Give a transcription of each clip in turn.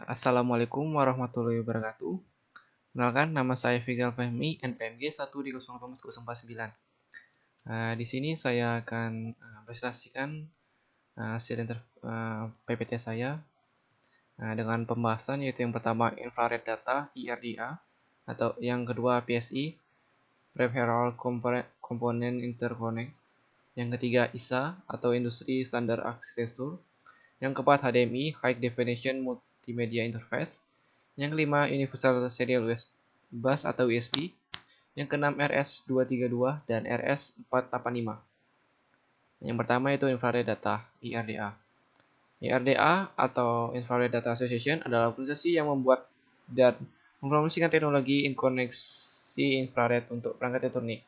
Assalamualaikum warahmatullahi wabarakatuh. Kenalkan, nama saya Figal Fahmi, NPMG 1308409. Di sini saya akan presentasikan hasil PPT saya dengan pembahasan yaitu yang pertama Infrared Data (IRDA) atau yang kedua PSI (Peripheral Component Interconnect), yang ketiga ISA atau Industry Standard Architecture, yang keempat HDMI (High Definition Multimedia Interface), yang kelima Universal Serial Bus atau USB, yang keenam RS-232 dan RS-485. Yang pertama itu Infrared Data (IRDA). IRDA atau Infrared Data Association adalah organisasi yang membuat dan mempromosikan teknologi koneksi infrared untuk perangkat elektronik.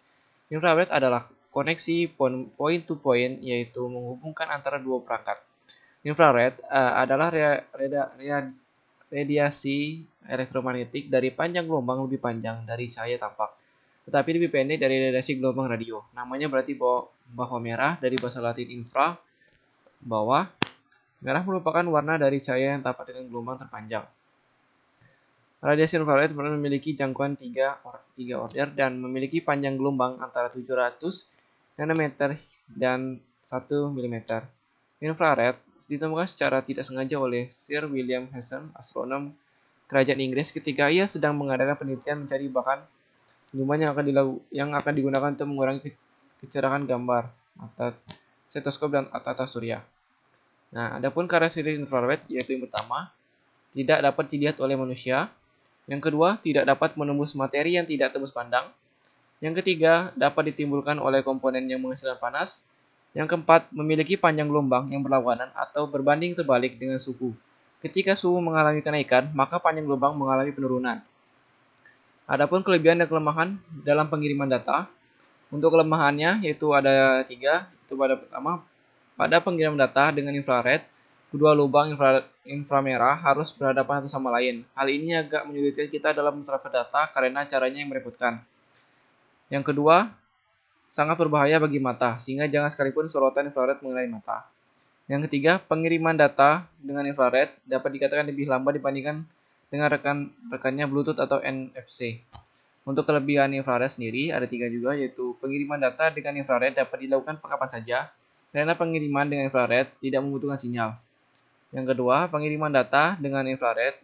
Infrared adalah koneksi point to point, yaitu menghubungkan antara dua perangkat. Infrared adalah radiasi elektromagnetik dari panjang gelombang lebih panjang dari cahaya tampak, tetapi lebih pendek dari radiasi gelombang radio. Namanya berarti bahwa merah dari bahasa Latin infra, bawah. Merah merupakan warna dari cahaya yang tampak dengan gelombang terpanjang. Radiasi infrared memiliki jangkauan 3 order dan memiliki panjang gelombang antara 700 nanometer dan 1 mm. Infrared ditemukan secara tidak sengaja oleh Sir William Herschel, astronom kerajaan Inggris, ketika ia sedang mengadakan penelitian mencari bahan minuman yang akan digunakan untuk mengurangi kecerahan gambar mata stetoskop dan tata surya. Nah, adapun karakteristik infrared yaitu yang pertama, tidak dapat dilihat oleh manusia. Yang kedua, tidak dapat menembus materi yang tidak tembus pandang. Yang ketiga, dapat ditimbulkan oleh komponen yang menghasilkan panas. Yang keempat, memiliki panjang gelombang yang berlawanan atau berbanding terbalik dengan suhu. Ketika suhu mengalami kenaikan, maka panjang gelombang mengalami penurunan. Adapun kelebihan dan kelemahan dalam pengiriman data, untuk kelemahannya yaitu ada 3. Itu pertama, pada pengiriman data dengan infrared, kedua lubang inframerah harus berhadapan satu sama lain. Hal ini agak menyulitkan kita dalam mentransfer data karena caranya yang merepotkan. Yang kedua, sangat berbahaya bagi mata, sehingga jangan sekalipun sorotan infrared mengenai mata. Yang ketiga, pengiriman data dengan infrared dapat dikatakan lebih lambat dibandingkan dengan rekannya Bluetooth atau NFC. Untuk kelebihan infrared sendiri ada 3 juga, yaitu pengiriman data dengan infrared dapat dilakukan kapan saja, karena pengiriman dengan infrared tidak membutuhkan sinyal. Yang kedua, pengiriman data dengan infrared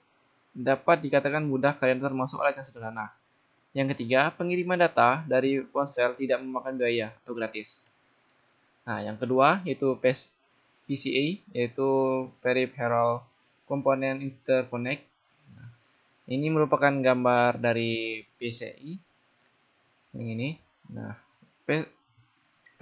dapat dikatakan mudah karena termasuk alat yang sederhana. Yang ketiga, pengiriman data dari ponsel tidak memakan biaya atau gratis. Nah, yang kedua yaitu PCA, yaitu Peripheral Component Interconnect. Ini merupakan gambar dari PCI yang ini. Nah,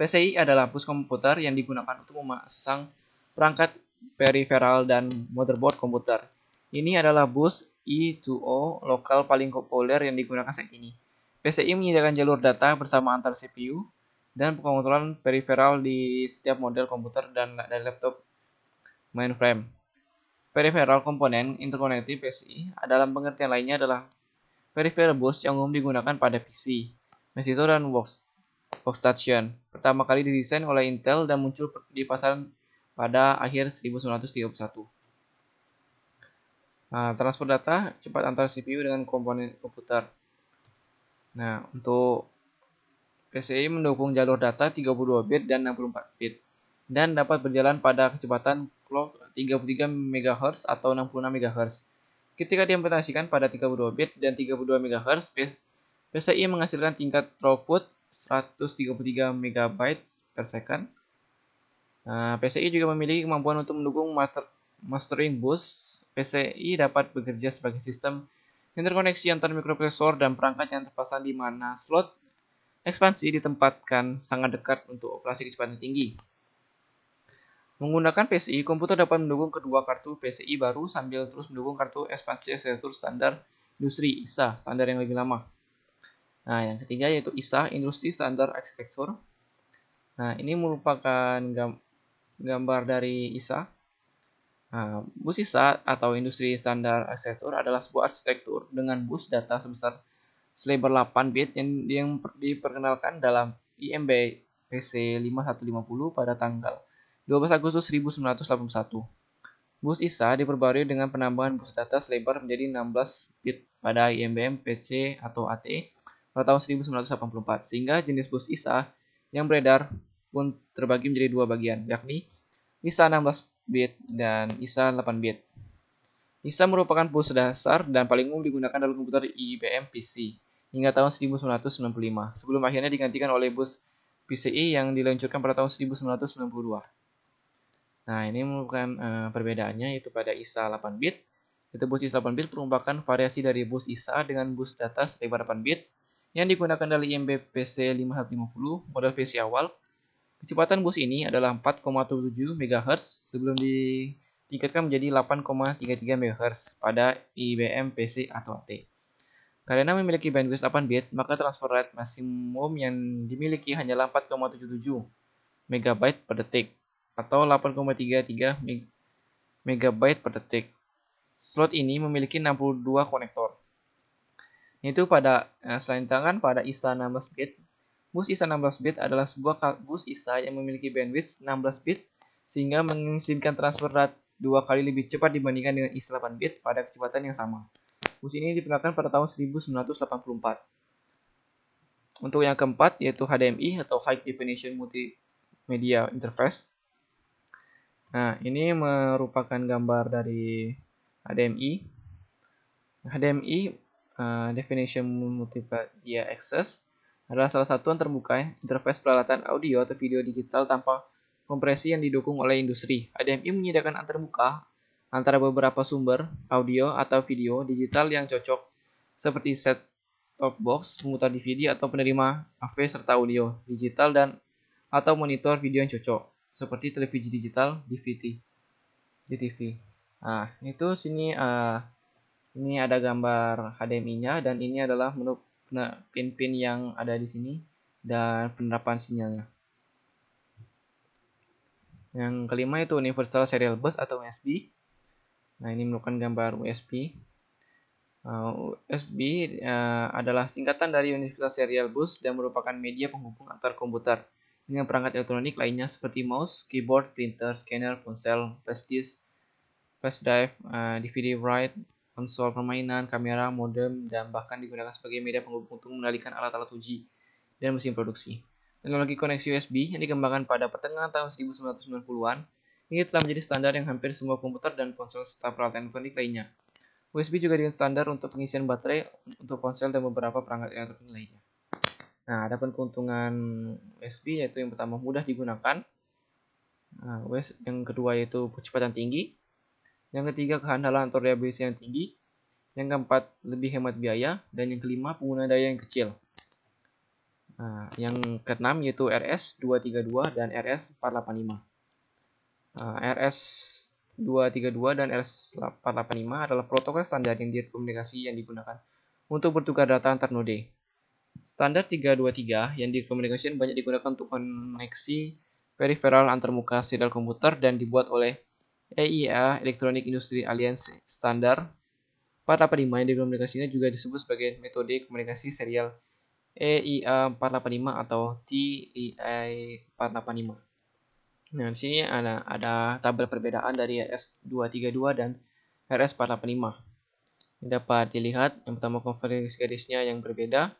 PCI adalah bus komputer yang digunakan untuk memasang perangkat peripheral dan motherboard komputer. Ini adalah bus I2O lokal paling populer yang digunakan saat ini. PCI menyediakan jalur data bersama antar CPU dan pengontrolan peripheral di setiap model komputer dan laptop mainframe. Peripheral komponen interconnected PCI dalam pengertian lainnya adalah peripheral bus yang umum digunakan pada PC, monitor, dan workstation. Pertama kali didesain oleh Intel dan muncul di pasaran pada akhir 1931. Nah, transfer data cepat antara CPU dengan komponen komputer. Nah, untuk PCI mendukung jalur data 32 bit dan 64 bit dan dapat berjalan pada kecepatan clock 33 MHz atau 66 MHz. Ketika diimplementasikan pada 32 bit dan 32 MHz, PCI menghasilkan tingkat throughput 133 MB per second. Nah, PCI juga memiliki kemampuan untuk mendukung mastering bus. PCI dapat bekerja sebagai sistem interkoneksi antar mikroprosesor dan perangkat yang terpasang di mana slot ekspansi ditempatkan sangat dekat untuk operasi kecepatan tinggi. Menggunakan PCI, komputer dapat mendukung kedua kartu PCI baru sambil terus mendukung kartu ekspansi arsitektur standar industri ISA, standar yang lebih lama. Nah, yang ketiga yaitu ISA, Industry Standard Architecture. Nah, ini merupakan gambar dari ISA. Nah, bus ISA atau Industri Standard Architecture adalah sebuah arsitektur dengan bus data sebesar selebar 8 bit yang diperkenalkan dalam IMB PC 5150 pada tanggal 12 Agustus 1981. Bus ISA diperbarui dengan penambahan bus data selebar menjadi 16 bit pada IMBM PC atau AT pada tahun 1984, sehingga jenis bus ISA yang beredar pun terbagi menjadi dua bagian, yakni ISA 16 bit dan ISA 8 bit. ISA merupakan bus dasar dan paling umum digunakan dalam komputer IBM PC hingga tahun 1995, sebelum akhirnya digantikan oleh bus PCI yang diluncurkan pada tahun 1992. Nah, ini merupakan perbedaannya yaitu pada ISA 8 bit. Itu bus ISA 8 bit merupakan variasi dari bus ISA dengan bus data selebar 8 bit yang digunakan dari IMB PC 5150 model PC awal. Kecepatan bus ini adalah 4,7 MHz sebelum ditingkatkan menjadi 8,33 MHz pada IBM PC atau AT. Karena memiliki bandwidth 8 bit, maka transfer rate maksimum yang dimiliki hanyalah 4,77 MB per detik atau 8,33 MB per detik. Slot ini memiliki 62 konektor. Itu pada selain tangan pada ISA 16 bit. Bus ISA 16 bit adalah sebuah bus ISA yang memiliki bandwidth 16 bit sehingga mengizinkan transfer rate 2 kali lebih cepat dibandingkan dengan ISA 8 bit pada kecepatan yang sama. Bus ini diperkenalkan pada tahun 1984. Untuk yang keempat yaitu HDMI atau High Definition Multimedia Interface. Nah, ini merupakan gambar dari HDMI. HDMI Definition Multimedia Access adalah salah satu yang terbuka interface peralatan audio atau video digital tanpa kompresi yang didukung oleh industri. HDMI menyediakan antarmuka antara beberapa sumber audio atau video digital yang cocok seperti set-top box, pemutar DVD atau penerima AV serta audio digital dan atau monitor video yang cocok seperti televisi digital, DVD, DTV. Nah, itu sini ini ada gambar HDMI-nya dan ini adalah menu pin-pin yang ada di sini dan penerapan sinyalnya. Yang kelima itu Universal Serial Bus atau USB. Nah, ini merupakan gambar USB. USB adalah singkatan dari Universal Serial Bus dan merupakan media penghubung antar komputer dengan perangkat elektronik lainnya seperti mouse, keyboard, printer, scanner, ponsel, flash disk, flash drive, DVD write, konsol permainan, kamera, modem, dan bahkan digunakan sebagai media penghubung untuk mengendalikan alat-alat uji dan mesin produksi. Teknologi koneksi USB yang dikembangkan pada pertengahan tahun 1990-an ini telah menjadi standar yang hampir semua komputer dan ponsel serta peralatan elektronik lainnya. USB juga dengan standar untuk pengisian baterai untuk ponsel dan beberapa perangkat elektronik lainnya. Nah, ada keuntungan USB yaitu yang pertama mudah digunakan, yang kedua yaitu kecepatan tinggi, yang ketiga kehandalan atau reliability yang tinggi, yang keempat lebih hemat biaya, dan yang kelima pengguna daya yang kecil. Nah, yang keenam yaitu RS232 dan RS485. RS232 dan RS485 adalah protokol standar yang komunikasi yang digunakan untuk bertukar data antar node. Standar 323 yang dikomunikasikan banyak digunakan untuk koneksi periferal antarmuka serial komputer dan dibuat oleh EIA Electronic Industry Alliance Standard 485 yang dikomunikasinya juga disebut sebagai metode komunikasi serial EIA 485 atau TEI 485. Nah, di sini ada tabel perbedaan dari RS232 dan RS485. Ini dapat dilihat yang pertama konfigurasi garisnya yang berbeda.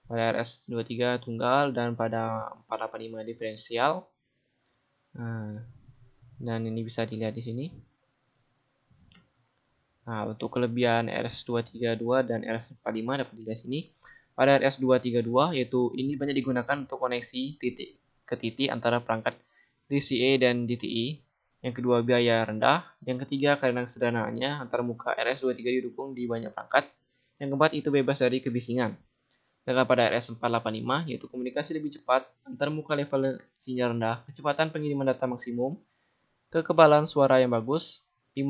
Pada RS23 tunggal dan pada 485 diferensial. Nah, dan ini bisa dilihat di sini. Nah, untuk kelebihan RS232 dan RS45 dapat dilihat di sini. Pada RS232 yaitu ini banyak digunakan untuk koneksi titik ke titik antara perangkat DCA dan DTI. Yang kedua biaya rendah. Yang ketiga karena kesederhanaannya antarmuka RS23 didukung di banyak perangkat. Yang keempat itu bebas dari kebisingan. Sedangkan pada RS485 yaitu komunikasi lebih cepat, antarmuka level sinyal rendah, kecepatan pengiriman data maksimum, kekebalan suara yang bagus, 5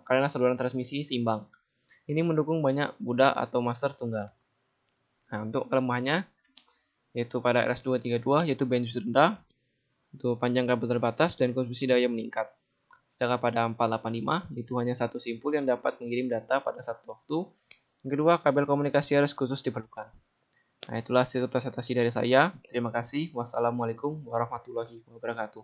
karena saluran transmisi seimbang. Ini mendukung banyak budak atau master tunggal. Nah, untuk kelemahannya yaitu pada RS232 yaitu bandwidth rendah, itu panjang kabel terbatas dan konsumsi daya meningkat. Sedangkan pada 485 itu hanya satu simpul yang dapat mengirim data pada satu waktu. Yang kedua, kabel komunikasi harus khusus diperlukan. Nah, itulah hasil presentasi dari saya. Terima kasih. Wassalamualaikum warahmatullahi wabarakatuh.